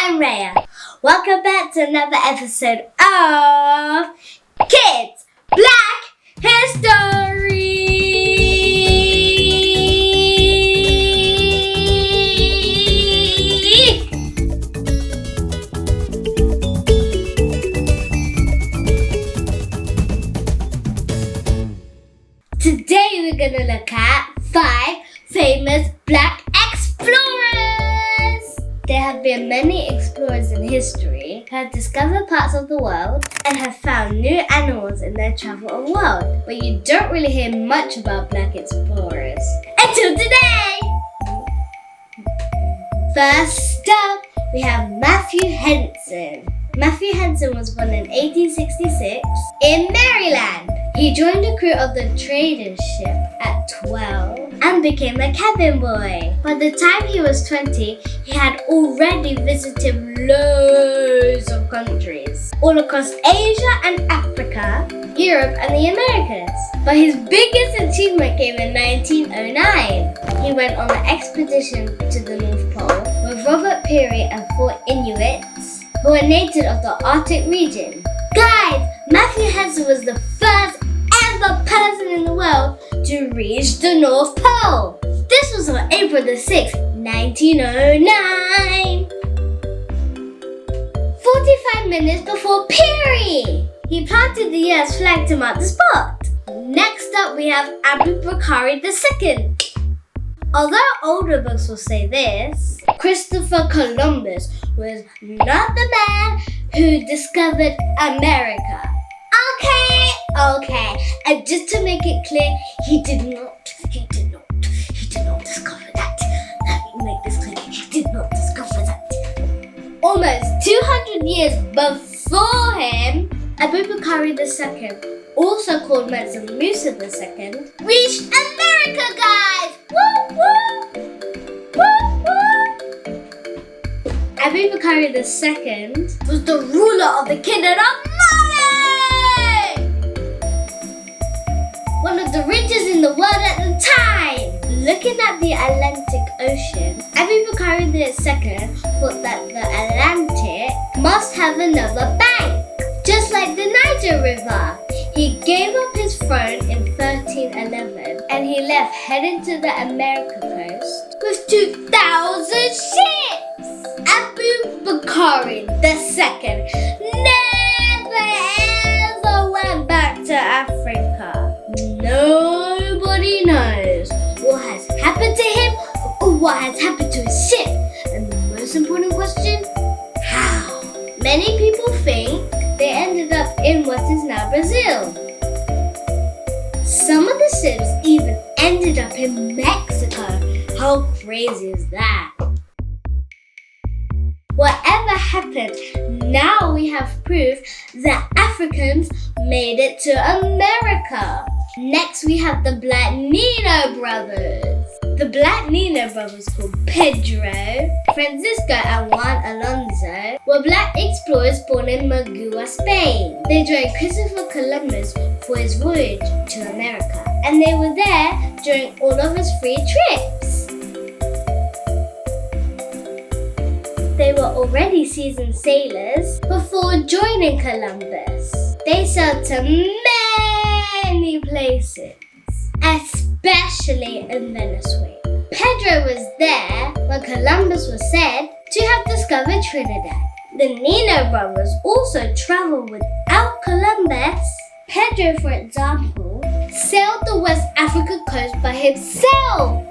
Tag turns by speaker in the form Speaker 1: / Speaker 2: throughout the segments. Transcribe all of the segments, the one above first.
Speaker 1: I'm Raya. Welcome back to another episode of Kids Black History. Today we're gonna look at 5 famous black explorers. There have been many explorers in history who have discovered parts of the world and have found new animals in their travel of the world, but you don't really hear much about black explorers until today. First up, we have Mathew Henson. Mathew Henson was born in 1866 in Maryland. He joined the crew of the trader ship at 12 and became a cabin boy. By the time he was 20, he had already visited loads of countries all across Asia and Africa, Europe and the Americas. But his biggest achievement came in 1909. He went on an expedition to the North Pole with Robert Peary and 4 Inuits who were native of the Arctic region. Guys, Mathew Henson was the first ever person in the world to reach the North Pole. This was on April the 6th, 1909. 45 minutes before Peary. He planted the US flag to mark the spot. Next up we have Abubakari II. Although older books will say this, Christopher Columbus was not the man who discovered America. Okay. And just to make it clear, he did not discover that. Let me make this clear. He did not discover that. Almost 200 years before him, Abubakari II, also called Mansa Musa II, reached America, guys! Woo, woo! Woo, woo! Abubakari II was the ruler of the Kingdom of Mali! One of the richest in the world at the time. Looking at the Atlantic Ocean, Abubakari II thought that the Atlantic must have another bank, just like the Niger River. He gave up his throne in 1311 and he left heading to the American coast with 2,000 ships. Abubakari II never ever went back to Africa. Nobody knows what has happened to him or what has happened to his ship. And the most important question, how? Many people think they ended up in what is now Brazil. Some of the ships even ended up in Mexico. How crazy is that? Whatever happened, now we have proof that Africans made it to America. Next we have the Black Nino Brothers. The Black Nino Brothers, called Pedro, Francisco and Juan Alonso, were black explorers born in Managua, Spain. They joined Christopher Columbus for his voyage to America, and they were there during all of his 3 trips. They were already seasoned sailors before joining Columbus. They sailed to many places, especially in Venezuela. Pedro was there when Columbus was said to have discovered Trinidad. The Nino brothers also traveled without Columbus. Pedro, for example, sailed the West African coast by himself.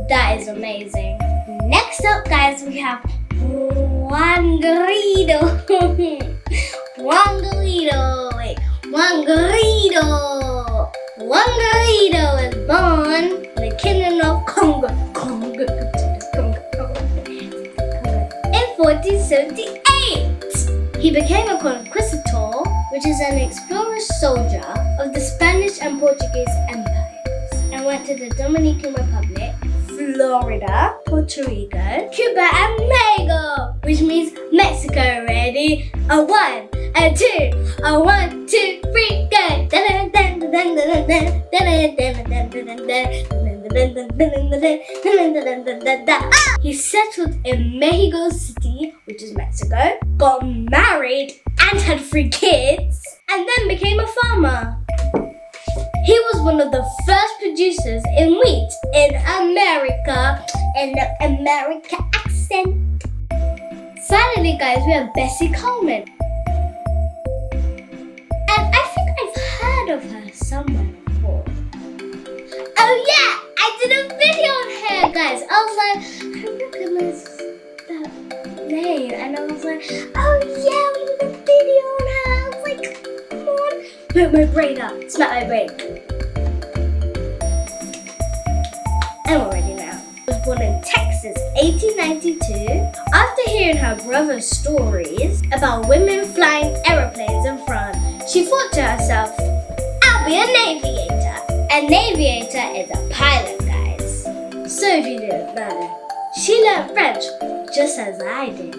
Speaker 1: That is amazing. Next up, guys, we have Juan Garrido. Juan Garrido was born in the Kingdom of Congo in 1478. He became a conquistador, which is an explorer soldier of the Spanish and Portuguese empires, and went to the Dominican Republic, Florida, Puerto Rico, Cuba and Mexico, which means Mexico. Ready? A 1, a 2, a 1, 2, 3, go! He settled in Mexico City, which is Mexico, got married and had 3 kids, and then became a farmer. He was one of the first producers in wheat in America, in the America accent. Finally, guys, we have Bessie Coleman. And I think I've heard of her somewhere before. Oh yeah, I did a video on her, guys. I was like, I recognize that name. And I was like, oh yeah, we did a video on her. I was like, come on. Put my brain up. Smack my brain. I'm already now. She was born in Texas, 1892. After hearing her brother's stories about women flying aeroplanes in France, she thought to herself, I'll be an aviator. An aviator is a pilot, guys. So if you didn't know, she learned French just as I did,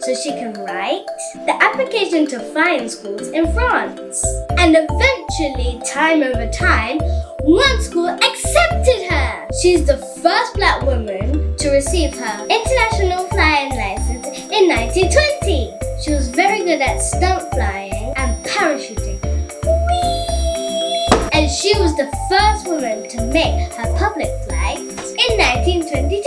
Speaker 1: so she can write the application to flying schools in France. And eventually, time over time, one school accepted her. She's the first Black woman to receive her international flying license in 1920. She was very good at stunt flying and parachuting. Whee! And she was the first woman to make her public flight in 1922.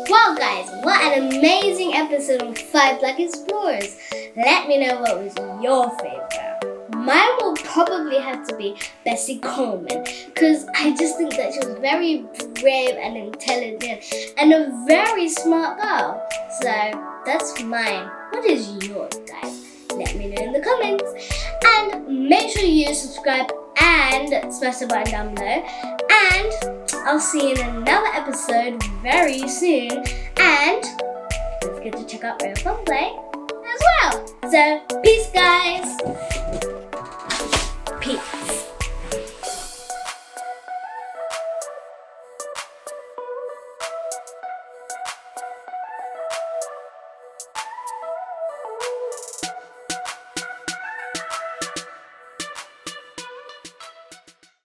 Speaker 1: Wow, guys, what an amazing episode of 5 Black Explorers. Let me know what was your favorite. Mine will probably have to be Bessie Coleman, because I just think that she was very brave and intelligent and a very smart girl. So that's mine. What is yours, guys? Let me know in the comments. And make sure you subscribe and smash the button down below. And I'll see you in another episode very soon. And don't forget to check out Real Fun Play as well. So peace, guys. Peace.